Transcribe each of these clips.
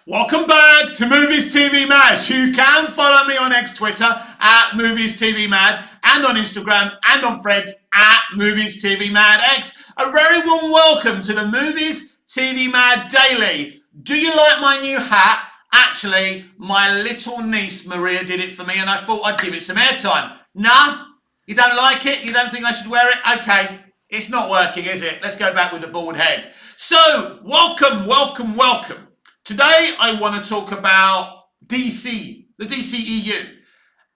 Welcome back to Movies TV Mad. You can follow me on Twitter at Movies TV Mad and on Instagram and on Threads at Movies TV Mad X. A very warm welcome to the Movies TV Mad Daily. Do you like my new hat? Actually, my little niece Maria did it for me and I thought I'd give it some airtime. Nah? You don't like it? You don't think I should wear it? Okay. It's not working, is it? Let's go back with the bald head. So, welcome. Today, I want to talk about DC, the DCEU,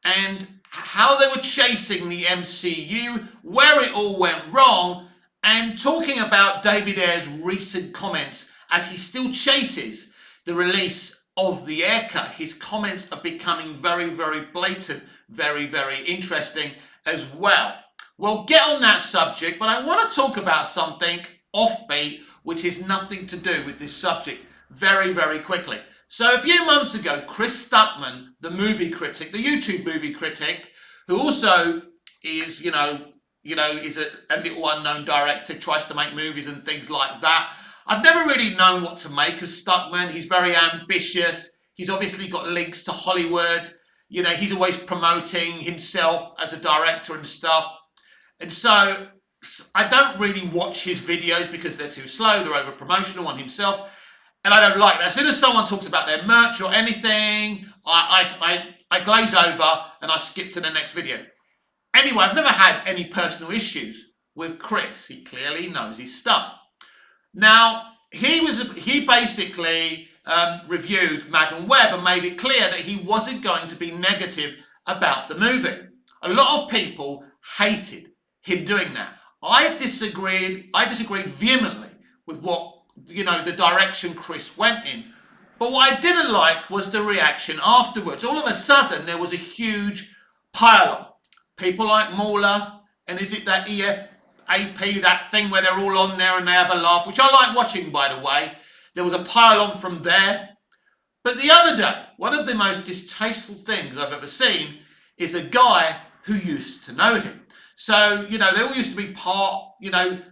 and how they were chasing the MCU, where it all went wrong, and talking about David Ayer's recent comments as he still chases the release of the Ayer cut. His comments are becoming very, very blatant, very, very interesting as well. We'll get on that subject, but I want to talk about something offbeat, which has nothing to do with this subject, very, very quickly. So a few months ago, Chris Stuckman, the movie critic, the YouTube movie critic, who also is, is a little unknown director, tries to make movies and things like that. I've never really known what to make of Stuckman. He's very ambitious. He's obviously got links to Hollywood. You know, he's always promoting himself as a director and stuff. And so I don't really watch his videos because they're too slow. They're over promotional on himself. And I don't like that. As soon as someone talks about their merch or anything, I glaze over and I skip to the next video. Anyway, I've never had any personal issues with Chris. He clearly knows his stuff. Now, he basically reviewed Madam Web and made it clear that he wasn't going to be negative about the movie. A lot of people hated him doing that. I disagreed vehemently with what, the direction Chris went in. But what I didn't like was the reaction afterwards. All of a sudden, there was a huge pile-on. People like Mauler, and is it that EFAP, that thing where they're all on there and they have a laugh, which I like watching, by the way. There was a pile-on from there. But the other day, one of the most distasteful things I've ever seen is a guy who used to know him. So, they all used to be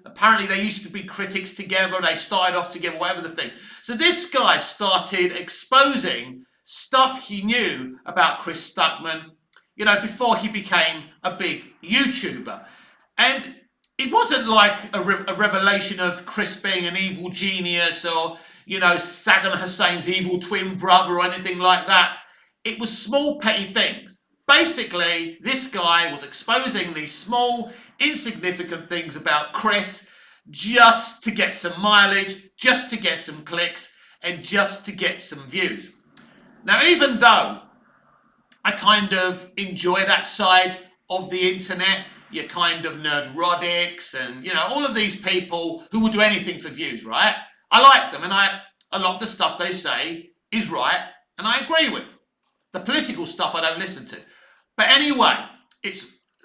apparently they used to be critics together. They started off together, whatever the thing. So this guy started exposing stuff he knew about Chris Stuckman, before he became a big YouTuber. And it wasn't like a revelation of Chris being an evil genius or, Saddam Hussein's evil twin brother or anything like that. It was small, petty things. Basically, this guy was exposing these small, insignificant things about Chris just to get some mileage, just to get some clicks, and just to get some views. Now, even though I kind of enjoy that side of the internet, your kind of nerdrodics and, all of these people who will do anything for views, right? I like them, and a lot of the stuff they say is right, and I agree with. The political stuff I don't listen to. But anyway,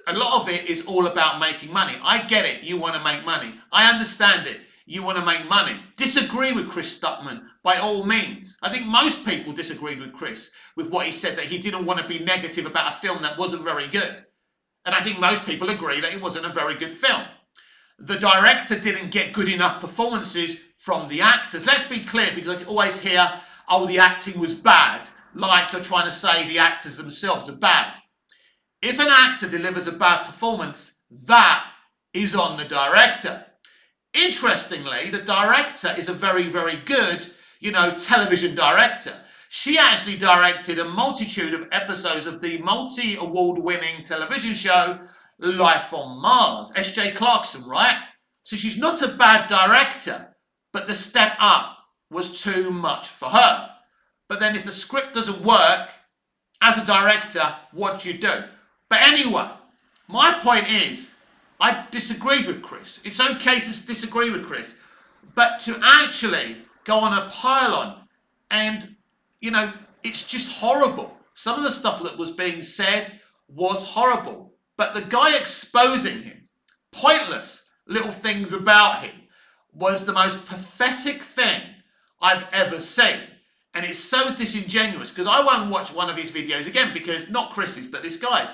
a lot of it is all about making money. I get it. You want to make money. I understand it. You want to make money. Disagree with Chris Stuckman by all means. I think most people disagreed with Chris with what he said, that he didn't want to be negative about a film that wasn't very good. And I think most people agree that it wasn't a very good film. The director didn't get good enough performances from the actors. Let's be clear, because I always hear, the acting was bad. Like you're trying to say the actors themselves are bad. If an actor delivers a bad performance, that is on the director. Interestingly, the director is a very, very good, television director. She actually directed a multitude of episodes of the multi-award-winning television show Life on Mars. S.J. Clarkson, right? So she's not a bad director, but the step up was too much for her. But then if the script doesn't work, as a director, what do you do? But anyway, my point is, I disagreed with Chris. It's okay to disagree with Chris, but to actually go on a pile-on and, it's just horrible. Some of the stuff that was being said was horrible, but the guy exposing him, pointless little things about him, was the most pathetic thing I've ever seen. And it's so disingenuous, because I won't watch one of his videos again, because not Chris's, but this guy's.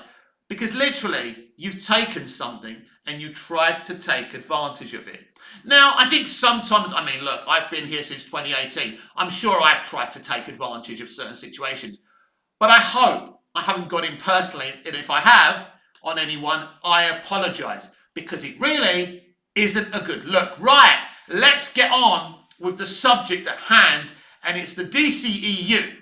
Because literally, you've taken something and you tried to take advantage of it. Now, I think sometimes, I mean, look, I've been here since 2018. I'm sure I've tried to take advantage of certain situations. But I hope I haven't got in personally, and if I have on anyone, I apologise, because it really isn't a good look. Right, let's get on with the subject at hand, and it's the dceu.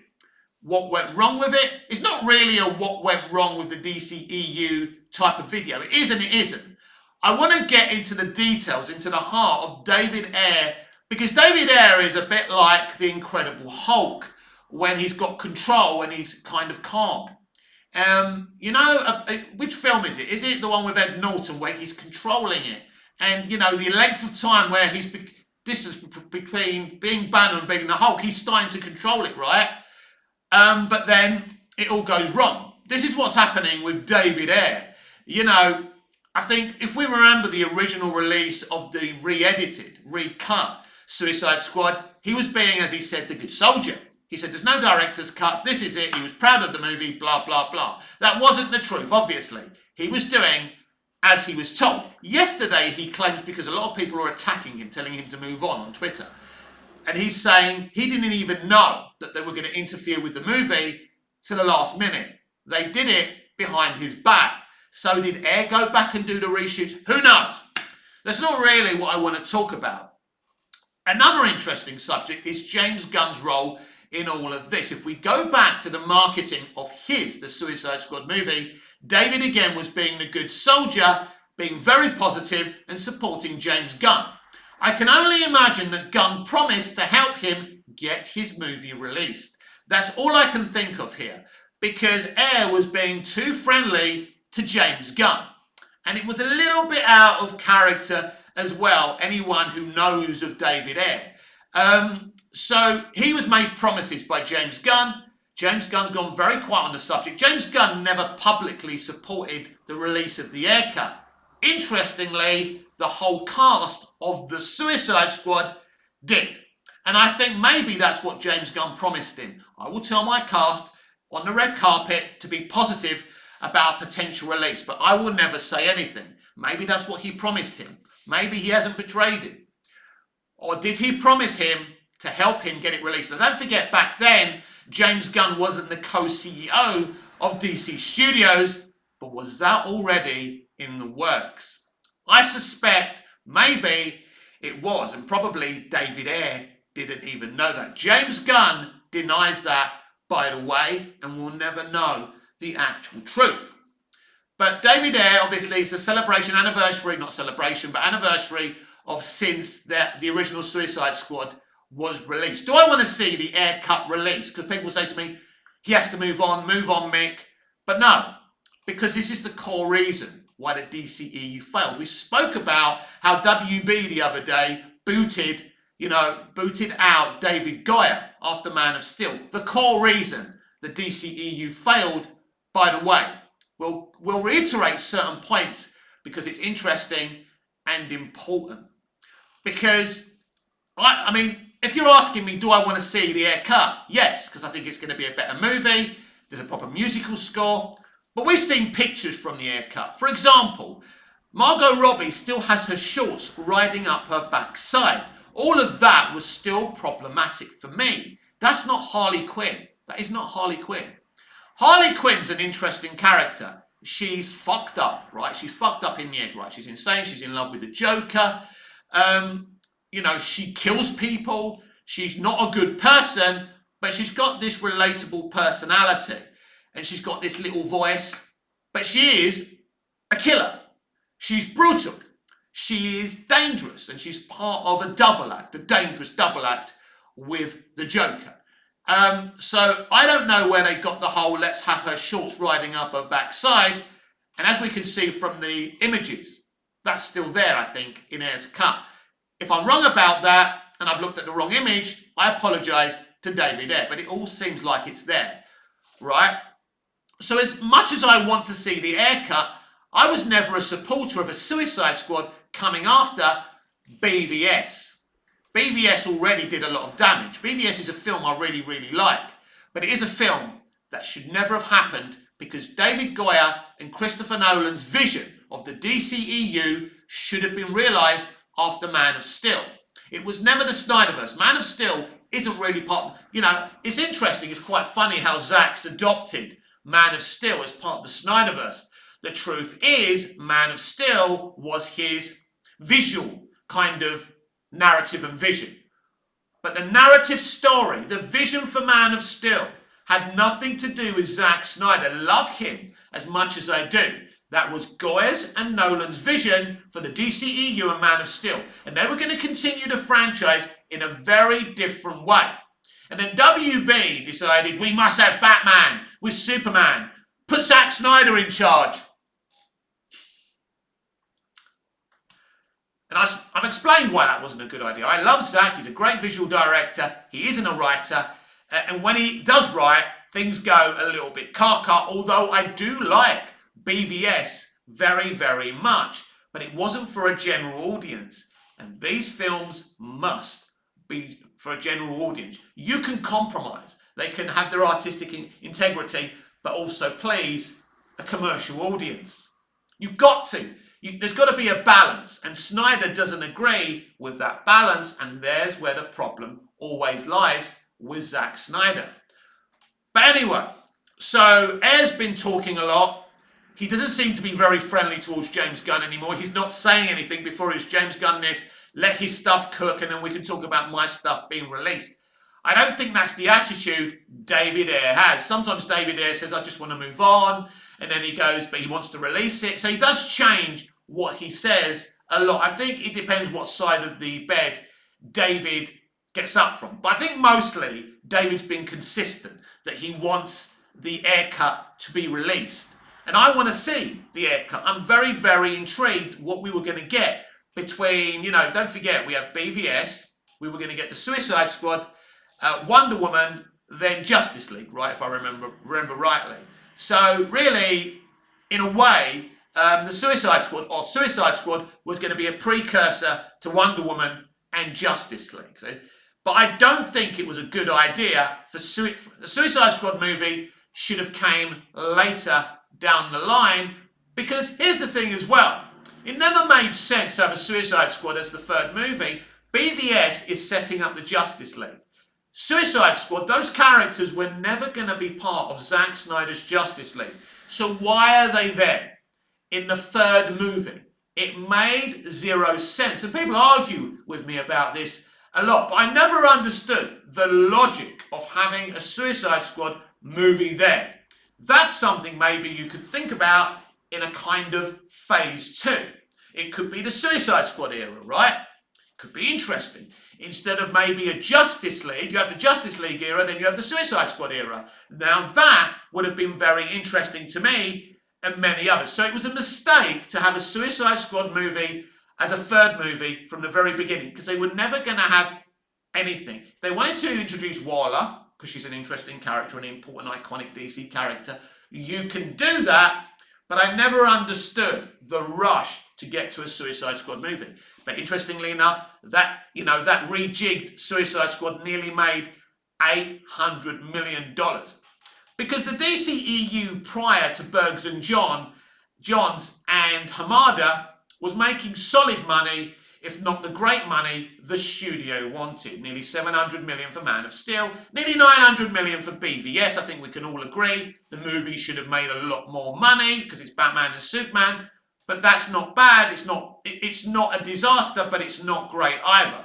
What went wrong with it? It's not really a what went wrong with the dceu type of video. It is and it isn't. I want to get into the details, into the heart of David Ayer, because David Ayer is a bit like the Incredible Hulk when he's got control and he's kind of calm. Which film is it? Is it the one with Ed Norton where he's controlling it? And, the length of time where he's distance between being Banner and being the Hulk, he's starting to control it, right? But then it all goes wrong. This is what's happening with David Ayer. I think if we remember the original release of the re-edited, recut Suicide Squad, he was being, as he said, the good soldier. He said, there's no director's cut, this is it, he was proud of the movie, blah, blah, blah. That wasn't the truth, obviously. He was doing as he was told. Yesterday, he claims, because a lot of people are attacking him, telling him to move on Twitter, and he's saying he didn't even know that they were going to interfere with the movie to the last minute. They did it behind his back. So did Ayer go back and do the reshoots? Who knows? That's not really what I want to talk about. Another interesting subject is James Gunn's role in all of this. If we go back to the marketing of the Suicide Squad movie, David again was being the good soldier, being very positive and supporting James Gunn. I can only imagine that Gunn promised to help him get his movie released. That's all I can think of here, because Ayer was being too friendly to James Gunn. And it was a little bit out of character as well, anyone who knows of David Ayer. So he was made promises by James Gunn. James Gunn's gone very quiet on the subject. James Gunn never publicly supported the release of the Ayer cut. Interestingly, the whole cast of the Suicide Squad did. And I think maybe that's what James Gunn promised him. I will tell my cast on the red carpet to be positive about a potential release, but I will never say anything. Maybe that's what he promised him. Maybe he hasn't betrayed him. Or did he promise him to help him get it released? Now don't forget, back then, James Gunn wasn't the co-CEO of DC Studios, but was that already in the works? I suspect maybe it was, and probably David Ayer didn't even know that. James Gunn denies that, by the way, and we'll never know the actual truth. But David Ayer, obviously, is the anniversary of since the original Suicide Squad was released. Do I want to see the Ayer cut released? Because people say to me, he has to move on, Mick. But no, because this is the core reason why the DCEU failed. We spoke about how WB the other day booted out David Goyer after Man of Steel. The core reason the DCEU failed, by the way. We'll reiterate certain points because it's interesting and important. Because, I mean, if you're asking me, do I want to see the Ayer cut? Yes, because I think it's going to be a better movie. There's a proper musical score. But we've seen pictures from the Ayer cut. For example, Margot Robbie still has her shorts riding up her backside. All of that was still problematic for me. That's not Harley Quinn. That is not Harley Quinn. Harley Quinn's an interesting character. She's fucked up, right? She's fucked up in the head, right? She's insane. She's in love with the Joker. She kills people. She's not a good person, but she's got this relatable personality. And she's got this little voice. But she is a killer. She's brutal. She is dangerous. And she's part of a double act, a dangerous double act with the Joker. So I don't know where they got the whole let's have her shorts riding up her backside. And as we can see from the images, that's still there, I think, in Ayer's cut. If I'm wrong about that, and I've looked at the wrong image, I apologise to David Ayer, but it all seems like it's there, right? So as much as I want to see the Ayer cut, I was never a supporter of a Suicide Squad coming after BVS. BVS already did a lot of damage. BVS is a film I really, really like, but it is a film that should never have happened because David Goyer and Christopher Nolan's vision of the DCEU should have been realised after Man of Steel. It was never the Snyderverse. Man of Steel isn't really part of, it's interesting, it's quite funny how Zack's adopted Man of Steel as part of the Snyderverse. The truth is, Man of Steel was his visual kind of narrative and vision. But the narrative story, the vision for Man of Steel, had nothing to do with Zack Snyder. Love him as much as I do. That was Goyer's and Nolan's vision for the DCEU and Man of Steel. And they were going to continue the franchise in a very different way. And then WB decided we must have Batman with Superman. Put Zack Snyder in charge. And I've explained why that wasn't a good idea. I love Zack. He's a great visual director. He isn't a writer. And when he does write, things go a little bit caca, although I do like BVS very, very much. But it wasn't for a general audience. And these films must be for a general audience. You can compromise. They can have their artistic integrity, but also please a commercial audience. You've got to. There's got to be a balance, and Snyder doesn't agree with that balance, and there's where the problem always lies with Zack Snyder. But anyway, so Air's been talking a lot. He doesn't seem to be very friendly towards James Gunn anymore. He's not saying anything before it's James Gunn this, let his stuff cook, and then we can talk about my stuff being released. I don't think that's the attitude David Ayer has. Sometimes David Ayer says, I just want to move on. And then he goes, but he wants to release it. So he does change what he says a lot. I think it depends what side of the bed David gets up from. But I think mostly David's been consistent that he wants the Ayer cut to be released. And I want to see the Ayer cut. I'm very, very intrigued what we were going to get between, don't forget, we have BVS. We were going to get the Suicide Squad, Wonder Woman, then Justice League, right, if I remember rightly. So really, in a way, the Suicide Squad was going to be a precursor to Wonder Woman and Justice League. But I don't think it was a good idea for the Suicide Squad movie should have came later down the line, because here's the thing as well. It never made sense to have a Suicide Squad as the third movie. BVS is setting up the Justice League. Suicide Squad, those characters were never going to be part of Zack Snyder's Justice League. So why are they there in the third movie? It made zero sense. And people argue with me about this a lot, but I never understood the logic of having a Suicide Squad movie there. That's something maybe you could think about in a kind of phase 2. It could be the Suicide Squad era, right? Could be interesting. Instead of maybe a Justice League, you have the Justice League era, then you have the Suicide Squad era. Now that would have been very interesting to me and many others. So it was a mistake to have a Suicide Squad movie as a third movie from the very beginning, because they were never going to have anything. If they wanted to introduce Waller, because she's an interesting character, an important, iconic DC character, you can do that, but I never understood the rush to get to a Suicide Squad movie. But interestingly enough, that rejigged Suicide Squad nearly made $800 million. Because the DCEU prior to Bergs and Johns and Hamada was making solid money, if not the great money the studio wanted. Nearly $700 million for Man of Steel, nearly $900 million for BVS. I think we can all agree the movie should have made a lot more money because it's Batman and Superman. But that's not bad. It's not a disaster, but it's not great either.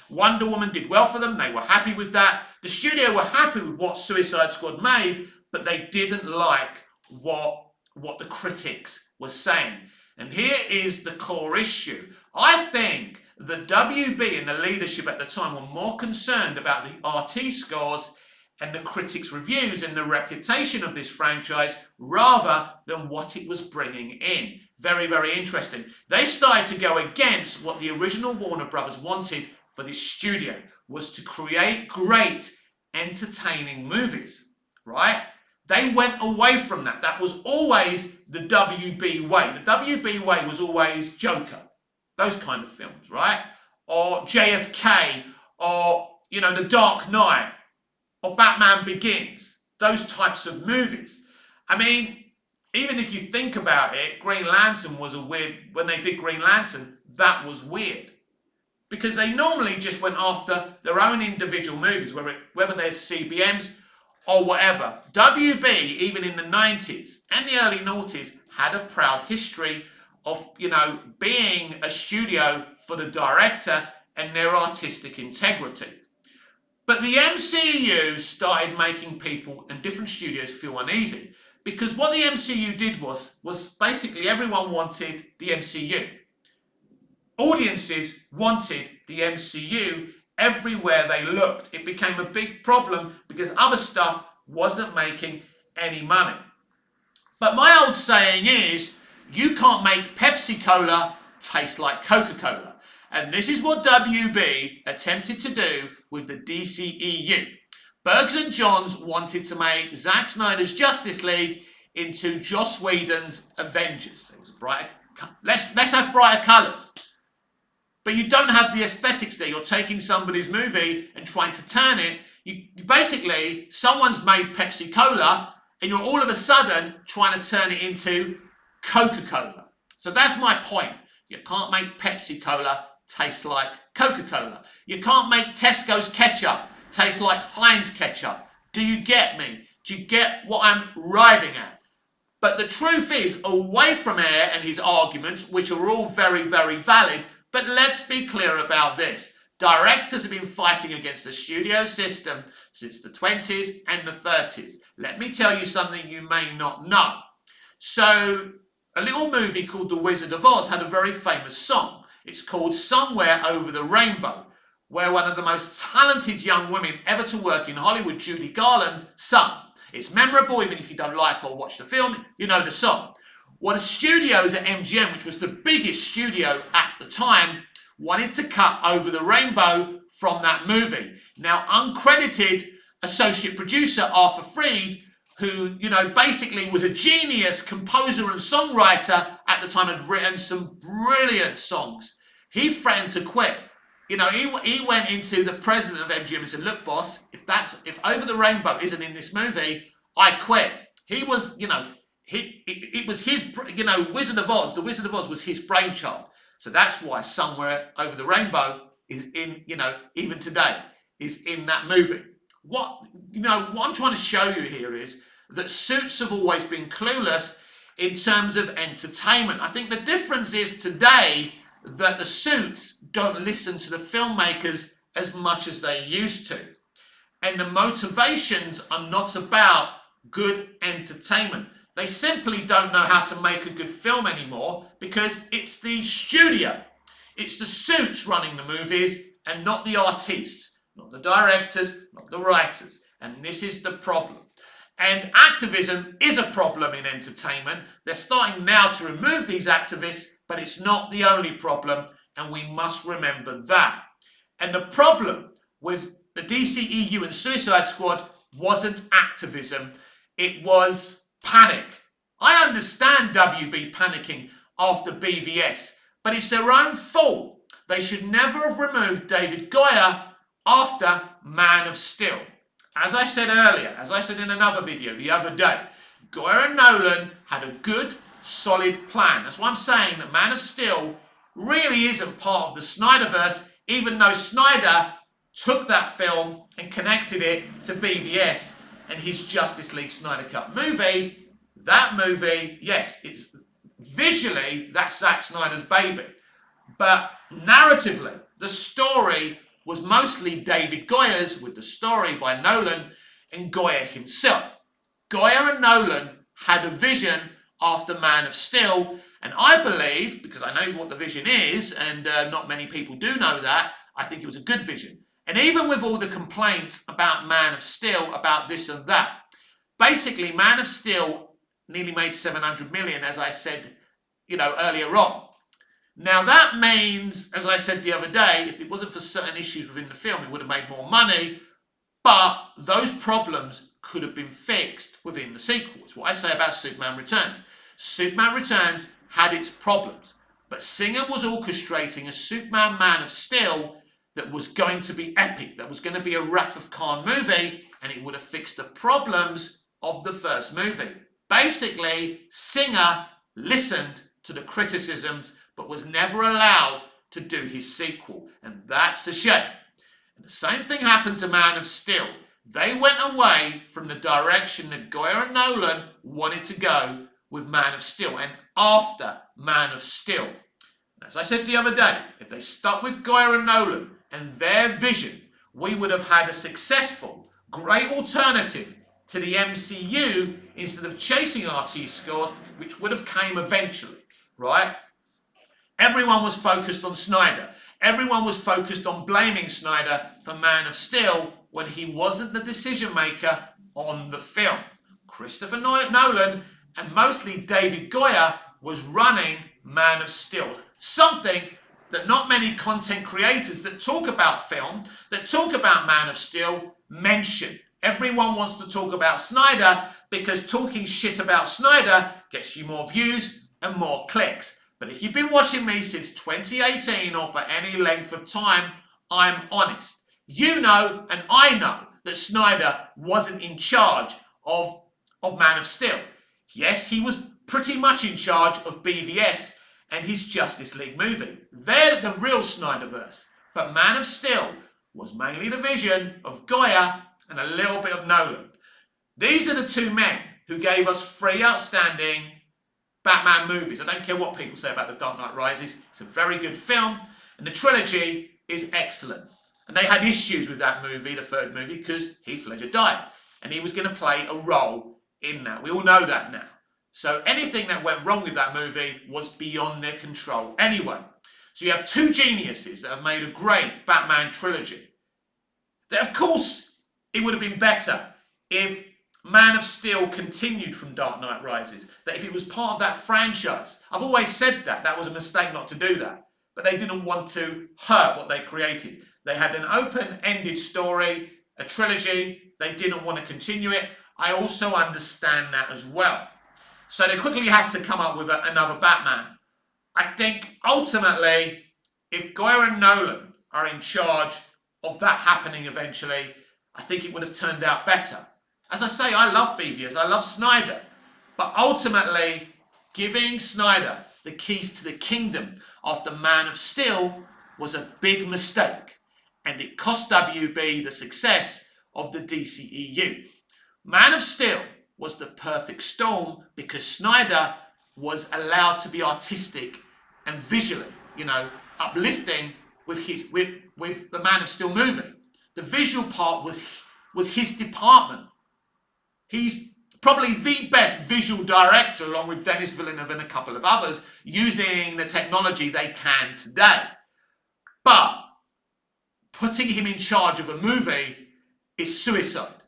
Wonder Woman did well for them. They were happy with that. The studio were happy with what Suicide Squad made, but they didn't like what the critics were saying. And here is the core issue. I think the WB and the leadership at the time were more concerned about the RT scores and the critics' reviews and the reputation of this franchise rather than what it was bringing in. Very, very interesting. They started to go against what the original Warner Brothers wanted for this studio, was to create great, entertaining movies, right? They went away from that. That was always the WB way. The WB way was always Joker, those kind of films, right? Or JFK, or, The Dark Knight, or Batman Begins, those types of movies. I mean, even if you think about it, Green Lantern was a weird, when they did Green Lantern, that was weird. Because they normally just went after their own individual movies, whether they're CBMs or whatever. WB, even in the 90s and the early noughties, had a proud history of, being a studio for the director and their artistic integrity. But the MCU started making people and different studios feel uneasy. Because what the MCU did was basically everyone wanted the MCU. Audiences wanted the MCU everywhere they looked. It became a big problem because other stuff wasn't making any money. But my old saying is, you can't make Pepsi Cola taste like Coca-Cola. And this is what WB attempted to do with the DCEU. Bergs and Johns wanted to make Zack Snyder's Justice League into Joss Whedon's Avengers. It was brighter. Let's have brighter colours. But you don't have the aesthetics there. You're taking somebody's movie and trying to turn it. You basically, someone's made Pepsi Cola and you're all of a sudden trying to turn it into Coca-Cola. So that's my point. You can't make Pepsi Cola taste like Coca-Cola. You can't make Tesco's ketchup taste like Heinz ketchup. Do you get me? Do you get what I'm riding at? But the truth is, away from Air and his arguments, which are all very, very valid, but let's be clear about this. Directors have been fighting against the studio system since the 20s and the 30s. Let me tell you something you may not know. So, a little movie called The Wizard of Oz had a very famous song. It's called Somewhere Over the Rainbow, where one of the most talented young women ever to work in Hollywood, Judy Garland, sung. It's memorable, even if you don't like or watch the film, you know the song. Well, the studios at MGM, which was the biggest studio at the time, wanted to cut Over the Rainbow from that movie. Now, uncredited associate producer Arthur Freed, who, basically was a genius composer and songwriter at the time, had written some brilliant songs. He threatened to quit. He went into the president of MGM and said, look, boss, if Over the Rainbow isn't in this movie, I quit. He was, it was his, Wizard of Oz, the Wizard of Oz was his brainchild. So that's why Somewhere Over the Rainbow is in, even today, is in that movie. What I'm trying to show you here is that Suits have always been clueless in terms of entertainment. I think the difference is today that the Suits don't listen to the filmmakers as much as they used to. And the motivations are not about good entertainment. They simply don't know how to make a good film anymore because it's the studio. It's the Suits running the movies and not the artists, not the directors, not the writers. And this is the problem. And activism is a problem in entertainment. They're starting now to remove these activists, but it's not the only problem, and we must remember that. And the problem with the DCEU and Suicide Squad wasn't activism, it was panic. I understand WB panicking after BVS, but it's their own fault. They should never have removed David Goyer after Man of Steel. As I said earlier, as I said in another video the other day, Goyer and Nolan had a good, solid plan. That's why I'm saying that Man of Steel really isn't part of the Snyderverse, even though Snyder took that film and connected it to BVS and his Justice League Snyder Cut movie. That movie, yes, it's visually, that's Zack Snyder's baby. But narratively, the story was mostly David Goyer's, with the story by Nolan and Goyer himself. Goyer and Nolan had a vision after Man of Steel, and I believe, because I know what the vision is, and not many people do know that, I think it was a good vision. And even with all the complaints about Man of Steel, about this and that, basically Man of Steel nearly made 700 million, as I said, earlier on. Now that means, as I said the other day, if it wasn't for certain issues within the film, it would have made more money, but those problems could have been fixed within the sequel. It's what I say about Superman Returns. Superman Returns had its problems, but Singer was orchestrating a Superman Man of Steel that was going to be epic, that was going to be a Wrath of Khan movie, and it would have fixed the problems of the first movie. Basically, Singer listened to the criticisms but was never allowed to do his sequel, and that's a shame. And the same thing happened to Man of Steel. They went away from the direction that Goya and Nolan wanted to go with Man of Steel, and after Man of Steel. As I said the other day, if they stuck with Goya and Nolan and their vision, we would have had a successful, great alternative to the MCU instead of chasing RT scores, which would have came eventually, right? Everyone was focused on Snyder. Everyone was focused on blaming Snyder for Man of Steel when he wasn't the decision maker on the film. Christopher Nolan and mostly David Goya was running Man of Steel. Something that not many content creators that talk about film, that talk about Man of Steel, mention. Everyone wants to talk about Snyder because talking shit about Snyder gets you more views and more clicks. But if you've been watching me since 2018 or for any length of time, I'm honest. You know and I know that Snyder wasn't in charge of Man of Steel. Yes, he was pretty much in charge of BVS and his Justice League movie. They're the real Snyderverse. But Man of Steel was mainly the vision of Goya and a little bit of Nolan. These are the two men who gave us three outstanding Batman movies. I don't care what people say about The Dark Knight Rises. It's a very good film, and the trilogy is excellent. And they had issues with that movie, the third movie, because Heath Ledger died, and he was going to play a role in that. We all know that now. So anything that went wrong with that movie was beyond their control anyway. So you have two geniuses that have made a great Batman trilogy. That, of course, it would have been better if Man of Steel continued from Dark Knight Rises, that if it was part of that franchise. I've always said that was a mistake not to do that, but they didn't want to hurt what they created. They had an open-ended story, a trilogy, they didn't want to continue it. I also understand that as well. So they quickly had to come up with another Batman. I think ultimately, if Goya and Nolan are in charge of that happening eventually, I think it would have turned out better. As I say, I love BVS, I love Snyder. But ultimately, giving Snyder the keys to the kingdom after Man of Steel was a big mistake. And it cost WB the success of the DCEU. Man of Steel was the perfect storm because Snyder was allowed to be artistic and visually, uplifting with the Man of Steel movie. The visual part was his department. He's probably the best visual director, along with Denis Villeneuve and a couple of others, using the technology they can today. But putting him in charge of a movie is suicide,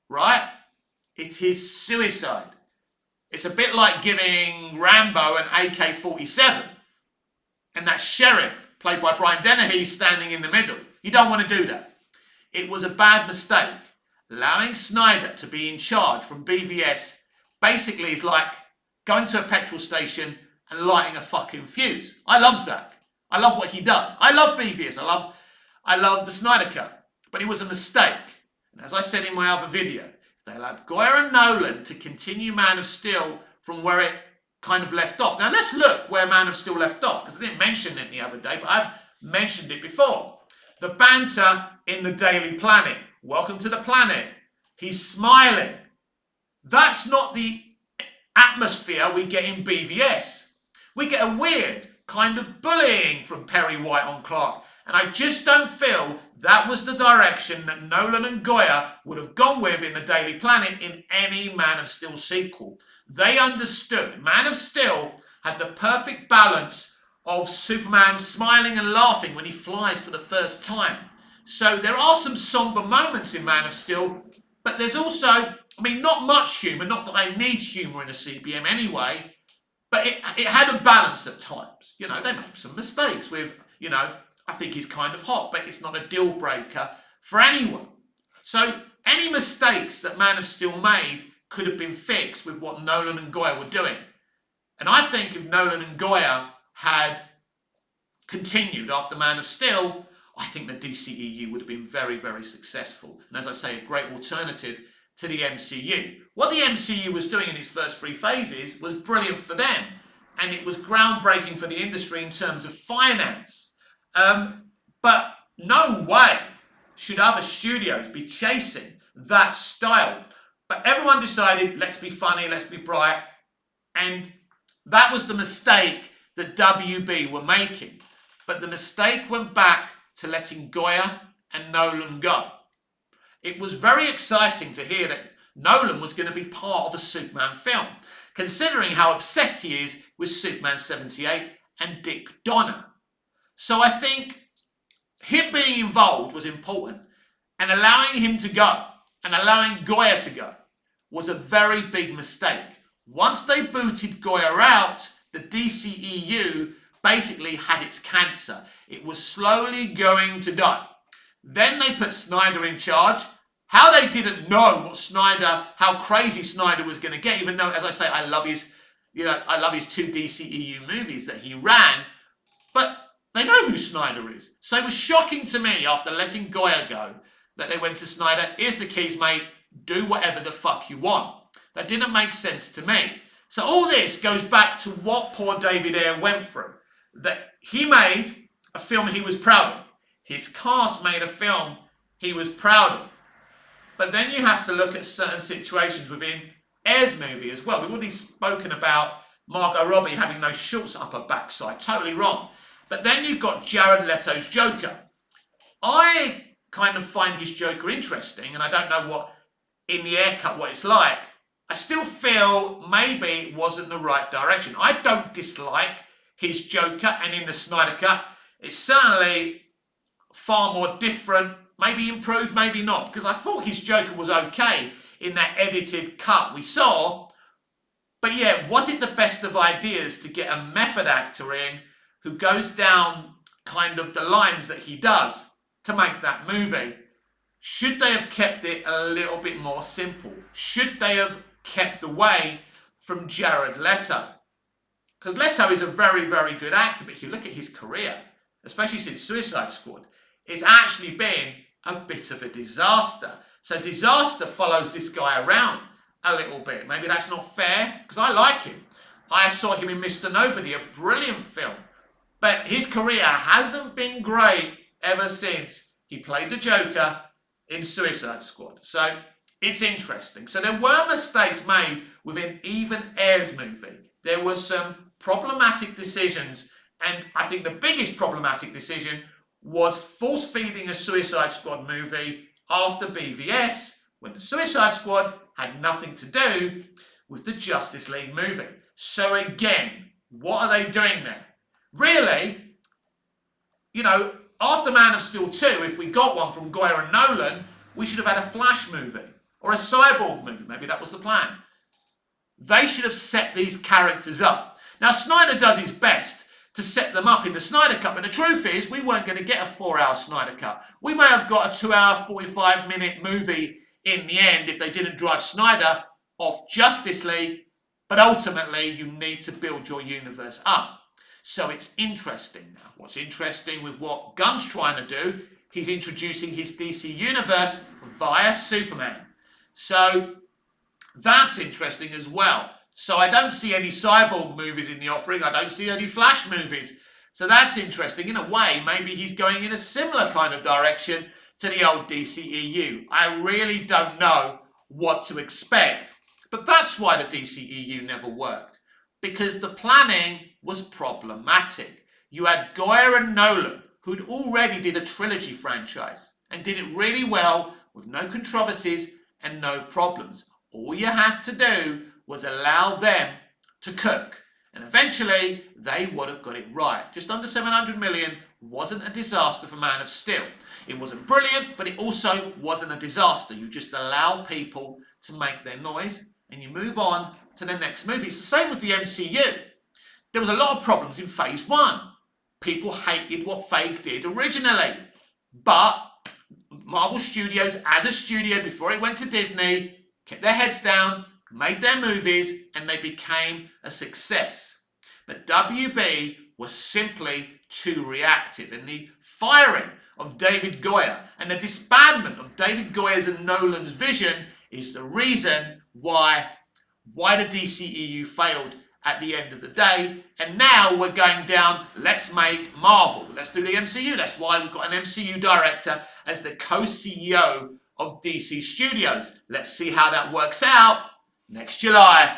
right? It is suicide. It's a bit like giving Rambo an AK-47 and that sheriff, played by Brian Dennehy, standing in the middle. You don't want to do that. It was a bad mistake. Allowing Snyder to be in charge from BVS basically is like going to a petrol station and lighting a fucking fuse. I love Zack. I love what he does. I love BVS. I love the Snyder Cut. But it was a mistake. And as I said in my other video, if they allowed Goya and Nolan to continue Man of Steel from where it kind of left off. Now let's look where Man of Steel left off, because I didn't mention it the other day, but I've mentioned it before. The banter in the Daily Planet. Welcome to the planet. He's smiling. That's not the atmosphere we get in BVS. We get a weird kind of bullying from Perry White on Clark. And I just don't feel that was the direction that Nolan and Goya would have gone with in the Daily Planet in any Man of Steel sequel. They understood. Man of Steel had the perfect balance of Superman smiling and laughing when he flies for the first time. So there are some somber moments in Man of Steel, but there's also, not much humour, not that I need humour in a CBM anyway, but it had a balance at times. They make some mistakes with, I think he's kind of hot, but it's not a deal breaker for anyone. So any mistakes that Man of Steel made could have been fixed with what Nolan and Goya were doing. And I think if Nolan and Goya had continued after Man of Steel, I think the DCEU would have been very, very successful. And as I say, a great alternative to the MCU. What the MCU was doing in its first 3 phases was brilliant for them, and it was groundbreaking for the industry in terms of finance. But no way should other studios be chasing that style. But everyone decided, let's be funny, let's be bright, and that was the mistake that WB were making. But the mistake went back to letting Goya and Nolan go. It was very exciting to hear that Nolan was going to be part of a Superman film, considering how obsessed he is with Superman 78 and Dick Donner. So I think him being involved was important, and allowing him to go and allowing Goya to go was a very big mistake. Once they booted Goya out, the DCEU basically had its cancer. It was slowly going to die. Then they put Snyder in charge. How they didn't know how crazy Snyder was going to get, even though, as I say, I love his 2 DCEU movies that he ran, but they know who Snyder is. So it was shocking to me after letting Goya go that they went to Snyder, here's the keys, mate, do whatever the fuck you want. That didn't make sense to me. So all this goes back to what poor David Ayer went through. That he made a film he was proud of. His cast made a film he was proud of. But then you have to look at certain situations within Ayer's movie as well. We've already spoken about Margot Robbie having no shorts up her backside. Totally wrong. But then you've got Jared Leto's Joker. I kind of find his Joker interesting, and I don't know what it's like. I still feel maybe it wasn't the right direction. I don't dislike his Joker, and in the Snyder Cut, it's certainly far more different, maybe improved, maybe not, because I thought his Joker was okay in that edited cut we saw. But yeah, was it the best of ideas to get a method actor in who goes down kind of the lines that he does to make that movie? Should they have kept it a little bit more simple? Should they have kept away from Jared Leto? Because Leto is a very, very good actor, but if you look at his career, especially since Suicide Squad, it's actually been a bit of a disaster. So disaster follows this guy around a little bit. Maybe that's not fair, because I like him. I saw him in Mr. Nobody, a brilliant film. But his career hasn't been great ever since he played the Joker in Suicide Squad. So it's interesting. So there were mistakes made within even Ayer's movie. There were some problematic decisions, and I think the biggest problematic decision was force-feeding a Suicide Squad movie after BVS, when the Suicide Squad had nothing to do with the Justice League movie. So again, what are they doing there? Really, after Man of Steel 2, if we got one from Goya and Nolan, we should have had a Flash movie or a Cyborg movie. Maybe that was the plan. They should have set these characters up. Now, Snyder does his best to set them up in the Snyder Cut, but the truth is we weren't going to get a 4-hour Snyder Cut. We may have got a 2-hour, 45-minute movie in the end if they didn't drive Snyder off Justice League, but ultimately you need to build your universe up. So it's interesting now. What's interesting with what Gunn's trying to do, he's introducing his DC universe via Superman. So that's interesting as well. So I don't see any Cyborg movies in the offering. I don't see any Flash movies. So that's interesting. In a way, maybe he's going in a similar kind of direction to the old DCEU. I really don't know what to expect. But that's why the DCEU never worked. Because the planning was problematic. You had Goyer and Nolan, who'd already did a trilogy franchise and did it really well with no controversies and no problems. All you had to do was allow them to cook. And eventually, they would have got it right. Just under 700 million wasn't a disaster for Man of Steel. It wasn't brilliant, but it also wasn't a disaster. You just allow people to make their noise and you move on to the next movie. It's the same with the MCU. There was a lot of problems in Phase 1. People hated what Feige did originally. But Marvel Studios, as a studio before it went to Disney, kept their heads down, made their movies, and they became a success. But WB was simply too reactive, and the firing of David Goyer and the disbandment of David Goyer's and Nolan's vision is the reason why the DCEU failed at the end of the day. And now we're going down, let's make Marvel. Let's do the MCU. That's why we've got an MCU director as the co-CEO of DC Studios. Let's see how that works out next July.